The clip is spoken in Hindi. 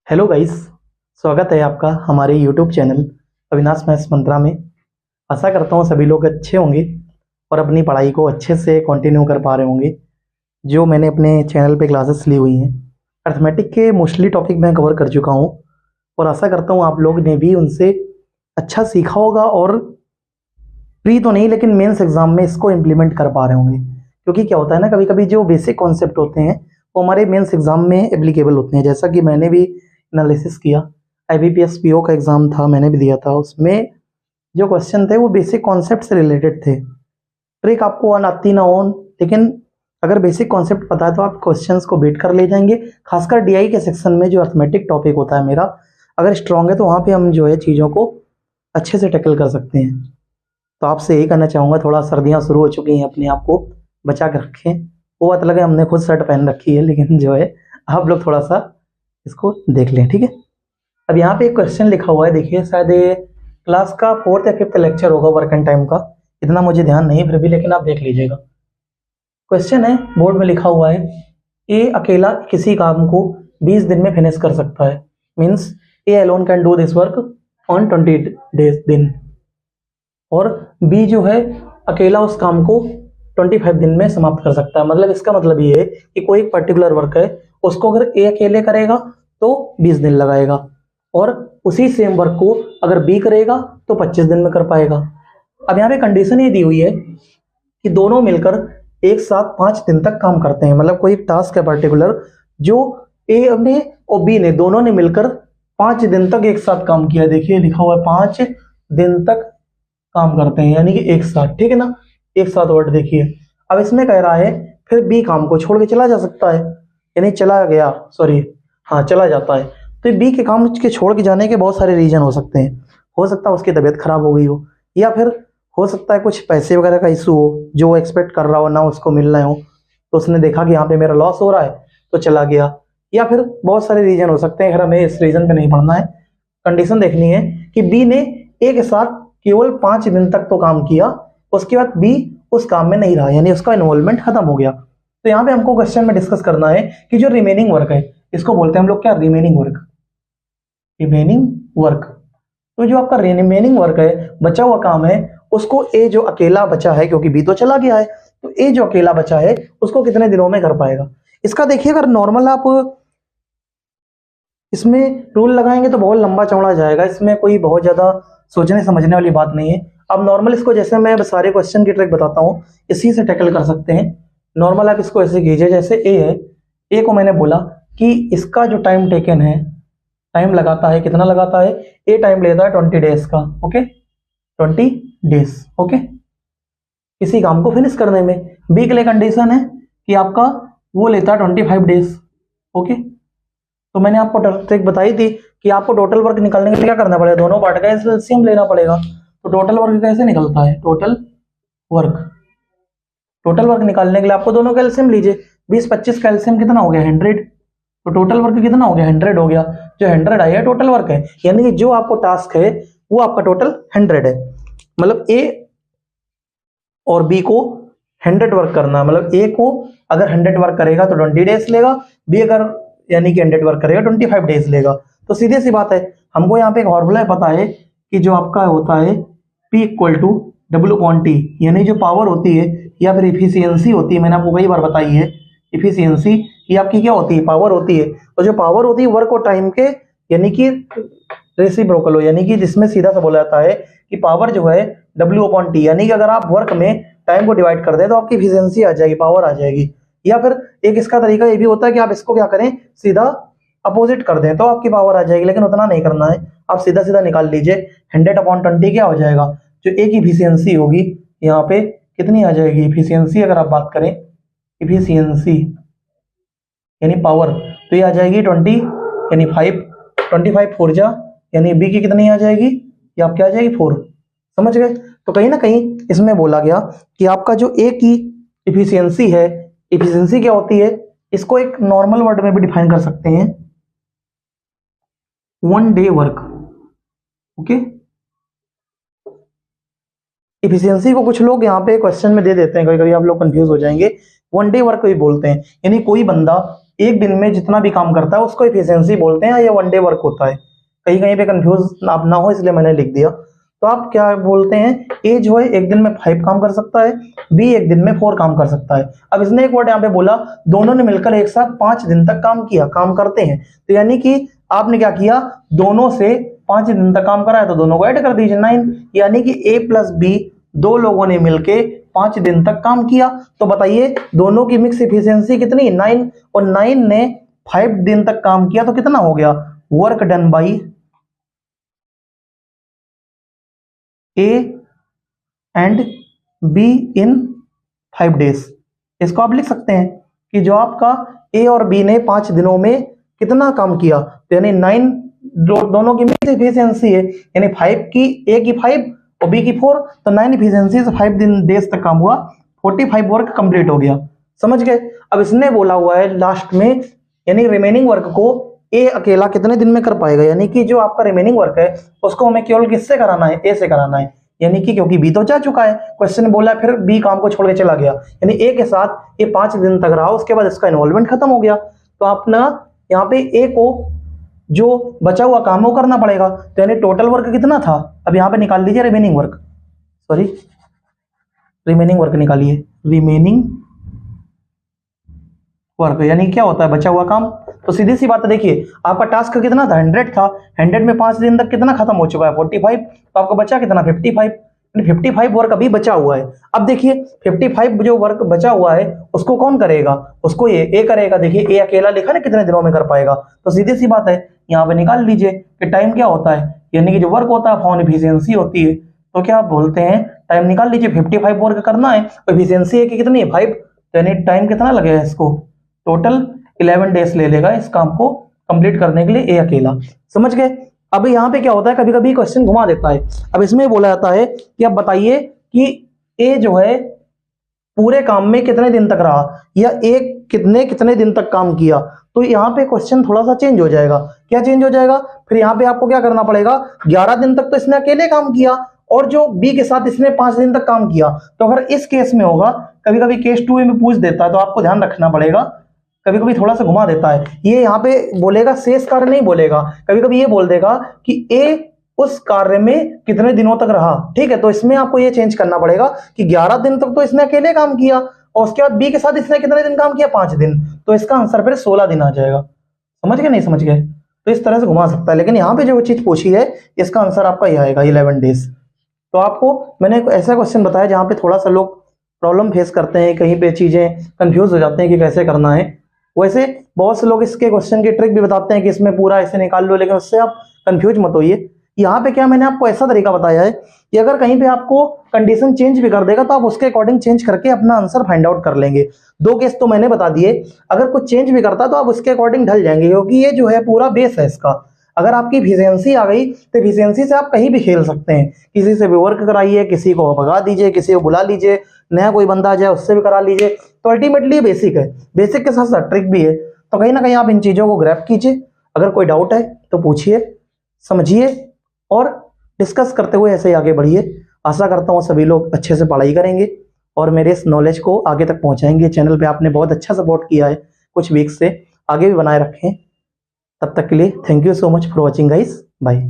Hello guys. स्वागत है आपका हमारे यूट्यूब चैनल अविनाश मैथ्स मंत्रा में। आशा करता हूँ सभी लोग अच्छे होंगे और अपनी पढ़ाई को अच्छे से कंटिन्यू कर पा रहे होंगे। जो मैंने अपने चैनल पे क्लासेस ली हुई हैं, अर्थमेटिक के मोस्टली टॉपिक मैं कवर कर चुका हूँ और आशा करता हूँ आप लोग ने भी उनसे अच्छा सीखा होगा और प्री तो नहीं लेकिन मेंस एग्जाम में इसको इम्प्लीमेंट कर पा रहे होंगे। क्योंकि क्या होता है ना, कभी कभी जो बेसिक कॉन्सेप्ट होते हैं वो हमारे मेंस एग्जाम में एप्लीकेबल होते हैं। जैसा कि मैंने भी एनालिसिस किया, IBPS PO का एग्जाम था, मैंने भी दिया था। उसमें जो क्वेश्चन थे वो बेसिक कॉन्सेप्ट से रिलेटेड थे। ट्रिक आपको आती ना हो, लेकिन अगर बेसिक कॉन्सेप्ट पता है तो आप क्वेश्चंस को बीट कर ले जाएंगे। खासकर DI के सेक्शन में जो अर्थमेटिक टॉपिक होता है मेरा, अगर स्ट्रांग है तो वहाँ पे हम जो है चीज़ों को अच्छे से टैकल कर सकते हैं। तो आपसे यही कहना चाहूँगा, थोड़ा सर्दियाँ शुरू हो चुकी हैं, अपने आप को बचा कर रखें। वो बात अलग है, हमने खुद शर्ट पहन रखी है, लेकिन जो है आप लोग थोड़ा सा इसको देख लें, ठीक है। अब यहाँ पे एक क्वेश्चन लिखा हुआ है, देखिए शायद ये क्लास का 4th या 5th लेक्चर होगा वर्क एंड टाइम का, इतना मुझे ध्यान नहीं फिर भी, लेकिन आप देख लीजिएगा। क्वेश्चन है, बोर्ड में लिखा हुआ है, ए अकेला किसी काम को 20 दिन में फिनिश कर सकता है। Means A alone can do this work on 20 days दिन, और बी जो है अकेला उस काम को 25 दिन में समाप्त कर सकता है। मतलब इसका मतलब ये है कि कोई एक पर्टिकुलर वर्क है, उसको अगर ए अकेले करेगा तो 20 दिन लगाएगा, और उसी सेम वर्क को अगर बी करेगा तो 25 दिन में कर पाएगा। अब यहाँ पे कंडीशन ये दी हुई है कि दोनों मिलकर एक साथ 5 दिन तक काम करते हैं। मतलब कोई टास्क है पर्टिकुलर, जो ए ने और बी ने दोनों ने मिलकर 5 दिन तक एक साथ काम किया। देखिए लिखा हुआ है 5 दिन तक काम करते हैं, यानी कि एक साथ, ठीक है ना। एक साथ वर्ड देखिए। अब इसमें कह रहा है फिर बी काम को छोड़ के चला जा सकता है, यानी चला गया, सॉरी हाँ चला जाता है। तो बी के काम के छोड़ के जाने के बहुत सारे रीजन हो सकते हैं। हो सकता है उसकी तबीयत खराब हो गई हो, या फिर हो सकता है कुछ पैसे वगैरह का इशू हो, जो वो एक्सपेक्ट कर रहा हो ना उसको मिल रहे हो, तो उसने देखा कि यहाँ पे मेरा लॉस हो रहा है तो चला गया। या फिर बहुत सारे रीजन हो सकते हैं, अगर हमें इस रीजन पे नहीं पढ़ना है, कंडीशन देखनी है कि बी ने एक साथ केवल 5 दिन तक तो काम किया, उसके बाद बी उस काम में नहीं रहा, यानी उसका इन्वॉल्वमेंट खत्म हो गया। तो यहाँ पे हमको क्वेश्चन में डिस्कस करना है कि जो रिमेनिंग वर्क है, इसको बोलते हैं हम लोग क्या, रिमेनिंग वर्क। रिमेनिंग वर्क, तो जो आपका रिमेनिंग वर्क है, बचा हुआ काम है, उसको ए जो अकेला बचा है, क्योंकि बी तो चला गया है, तो ए जो अकेला बचा है उसको कितने दिनों में कर पाएगा। इसका देखिए, अगर नॉर्मल आप इसमें रूल लगाएंगे तो बहुत लंबा चौड़ा जाएगा, इसमें कोई बहुत ज्यादा सोचने समझने वाली बात नहीं है। अब नॉर्मल इसको, जैसे मैं सारे क्वेश्चन की ट्रिक बताता हूँ, इसी से टैकल कर सकते हैं। नॉर्मल आप इसको ऐसे कीजिए, जैसे ए है, ए को मैंने बोला कि इसका जो टाइम टेकन है, टाइम लगाता है, कितना लगाता है, ए टाइम लेता है 20 डेज का, ओके 20 डेज, ओके किसी काम को फिनिश करने में। बी के लिए कंडीशन है कि आपका वो लेता है 25 डेज, ओके। तो मैंने आपको ट्रिक बताई थी कि आपको टोटल वर्क निकालने के लिए क्या करना पड़ेगा, दोनों पार्ट का एलसीएम लेना पड़ेगा। तो टोटल वर्क कैसे निकलता है, टोटल वर्क निकालने के लिए आपको दोनों का एलसीएम लीजिए। 20-25 का एलसीएम कितना हो गया, 100। तो टोटल वर्क कितना हो गया, 100 हो गया। जो 100 आया टोटल वर्क है, यानी कि जो आपको टास्क है वो आपका टोटल 100 है। मतलब ए और बी को 100 वर्क करना है। मतलब ए को अगर 100 वर्क करेगा तो 20 डेज लेगा, बी अगर यानी कि 100 वर्क करेगा 25 डेज लेगा। तो सीधे सी बात है, हमको यहाँ पे एक फॉर्मूला पता है कि जो आपका होता है P इक्वल टू W/T, यानी जो पावर होती है या फिर इफिशियंसी होती है, मैंने आपको कई बार बताई है, इफिशियंसी ये आपकी क्या होती है, पावर होती है। और जो पावर होती है वर्क और टाइम के यानी कि रेसिप्रोकल हो, यानी कि जिसमें सीधा सा बोला जाता है कि पावर जो है W/T, यानी कि अगर आप वर्क में टाइम को डिवाइड कर दें तो आपकी इफिशियंसी आ जाएगी, पावर आ जाएगी। या फिर एक इसका तरीका ये भी होता है कि आप इसको क्या करें, सीधा अपोजिट कर दें तो आपकी पावर आ जाएगी, लेकिन उतना नहीं करना है, आप सीधा सीधा निकाल लीजिए। 100/20 क्या हो जाएगा, जो एक इफिशियंसी होगी यहाँ पे कितनी आ जाएगी इफिशियंसी, अगर आप बात करें इफिशियंसी यानी पावर, तो ये आ जाएगी 20, यानी 25 4 जा, यानी बी की कितनी आ जाएगी, ये आपकी आ जाएगी 4। समझ गए। तो कहीं ना कहीं इसमें बोला गया कि आपका जो ए की इफिशियंसी है, इफिशियंसी क्या होती है, इसको एक नॉर्मल वर्ड में भी डिफाइन कर सकते हैं, 1 डे वर्क, ओके। इफिशियंसी को कुछ लोग यहाँ पे क्वेश्चन में दे देते हैं, कभी कभी आप लोग कंफ्यूज हो जाएंगे। 1 डे वर्क भी बोलते हैं, यानी कोई बंदा एक दिन में जितना भी काम करता है उसको इफिशियंसी बोलते हैं, या वन डे वर्क होता है। कहीं कहीं पे कंफ्यूज आप ना हो इसलिए मैंने लिख दिया। तो आप क्या बोलते हैं, ए जो है एक दिन में 5 काम कर सकता है, बी एक दिन में 4 काम कर सकता है। अब इसने एक वर्ड यहाँ पे बोला, दोनों ने मिलकर एक साथ 5 दिन तक काम किया, काम करते हैं। तो यानी कि आपने क्या किया, दोनों से 5 दिन तक काम कराया, तो दोनों को ऐड कर दीजिए 9। यानी कि ए प्लस बी दो लोगों ने मिलके 5 दिन तक काम किया। तो बताइए दोनों की मिक्स इफिशियंसी कितनी, 9, और 9 ने 5 दिन तक काम किया तो कितना हो गया, work done by A and be in 5 days. इसको आप लिख सकते हैं कि जो आपका ए और बी ने 5 दिनों में कितना काम किया, तो यानी 9 दोनों की मिक्स इफिशियंसी है, यानी 5 की, ए की 5 और बी की 4, तो 9 इफिशियंसी से 5 दिन डेज तक काम हुआ, 45 वर्क कंप्लीट हो गया। समझ गए। अब इसने बोला हुआ है लास्ट में, यानी रिमेनिंग वर्क को ए अकेला कितने दिन में कर पाएगा, यानी कि जो आपका रिमेनिंग वर्क है उसको हमें केवल किससे कराना है, ए से कराना है। यानी कि क्योंकि बी तो जा चुका है, क्वेश्चन बोला फिर बी काम को छोड़ के चला गया, यानी ए के साथ ये 5 दिन तक रहा, उसके बाद इसका इन्वॉल्वमेंट खत्म हो गया। तो अपना यहाँ पे ए को जो बचा हुआ काम वो करना पड़ेगा। तो यानी टोटल वर्क कितना था, अब यहाँ पे निकाल लीजिए remaining work, sorry remaining work निकालिए, रिमेनिंग वर्क यानी क्या होता है, बचा हुआ काम। तो सीधी सी बात है, देखिए आपका टास्क कितना था, 100 था, 100 में 5 दिन तक कितना खत्म हो चुका है, 45, तो आपको बचा कितना, 55, 55 वर्क अभी बचा हुआ है। अब देखिए 55 जो वर्क बचा हुआ है उसको कौन करेगा, उसको ए करेगा। देखिए ए अकेला लिखा ना कितने दिनों में कर पाएगा, तो सीधी सी बात है यहाँ पे निकाल लीजिए कि टाइम क्या होता है, यानी कि जो वर्क होता है अपॉन इफिशियंसी होती है। तो क्या आप बोलते हैं, टाइम निकाल लीजिए, 55 वर्क करना है, इफिशियंसी है कि कितनी है, 5, तो यानी टाइम कितना लगेगा इसको, टोटल 11 डेज ले लेगा इस काम को कंप्लीट करने के लिए ए अकेला। समझ गए। अब यहाँ पे क्या होता है, कभी कभी क्वेश्चन घुमा देता है। अब इसमें बोला जाता है कि अब बताइए कि ए जो है पूरे काम में कितने दिन तक रहा, या ए कितने दिन तक काम किया। तो यहाँ पे क्वेश्चन थोड़ा सा चेंज हो जाएगा। क्या चेंज हो जाएगा, फिर यहाँ पे आपको क्या करना पड़ेगा, 11 दिन तक तो इसने अकेले काम किया, और जो बी के साथ इसने 5 दिन तक काम किया। तो अगर इस केस में होगा, कभी कभी केस 2 में पूछ देता है, तो आपको ध्यान रखना पड़ेगा, कभी कभी थोड़ा सा घुमा देता है। ये यहाँ पे बोलेगा शेष कार्य नहीं बोलेगा, कभी कभी ये बोल देगा कि ए उस कार्य में कितने दिनों तक रहा। ठीक है, तो इसमें आपको ये चेंज करना पड़ेगा कि 11 दिन तक तो इसने अकेले काम किया, और उसके बाद बी के साथ इसने कितने दिन काम किया, 5 दिन, तो इसका आंसर फिर 16 दिन आ जाएगा। समझ गए, नहीं समझ गए, तो इस तरह से घुमा सकता है। लेकिन यहाँ पे जो चीज पूछी है इसका आंसर आपका ये आएगा 11 डेज। तो आपको मैंने एक ऐसा क्वेश्चन बताया जहाँ पे थोड़ा सा लोग प्रॉब्लम फेस करते हैं, कहीं पे चीजें कंफ्यूज हो जाते हैं कि कैसे करना है। वैसे बहुत से लोग इसके क्वेश्चन की ट्रिक भी बताते हैं कि इसमें पूरा ऐसे निकाल लो, लेकिन उससे आप कंफ्यूज मत होइए। यहाँ पे क्या मैंने आपको ऐसा तरीका बताया है कि अगर कहीं पे आपको कंडीशन चेंज भी कर देगा तो आप उसके अकॉर्डिंग चेंज करके अपना आंसर फाइंड आउट कर लेंगे। 2 केस तो मैंने बता दिए, अगर कुछ चेंज भी करता तो आप उसके अकॉर्डिंग ढल जाएंगे, क्योंकि ये जो है पूरा बेस है इसका। अगर आपकी इफिशियंसी आ गई तो इफिशियंसी से आप कहीं भी खेल सकते हैं, किसी से भी वर्क कराइए, किसी को भगा दीजिए, किसी को बुला लीजिए, नया कोई बंदा आ जाए उससे भी करा लीजिए। तो अल्टीमेटली बेसिक है, बेसिक के साथ साथ ट्रिक भी है। तो कहीं ना कहीं आप इन चीज़ों को ग्रैब कीजिए। अगर कोई डाउट है तो पूछिए, समझिए और डिस्कस करते हुए ऐसे ही आगे बढ़िए। आशा करता हूँ सभी लोग अच्छे से पढ़ाई करेंगे और मेरे इस नॉलेज को आगे तक पहुँचाएंगे। चैनल पे आपने बहुत अच्छा सपोर्ट किया है कुछ वीक से, आगे भी बनाए रखें। तब तक के लिए thank you so much for watching guys, bye.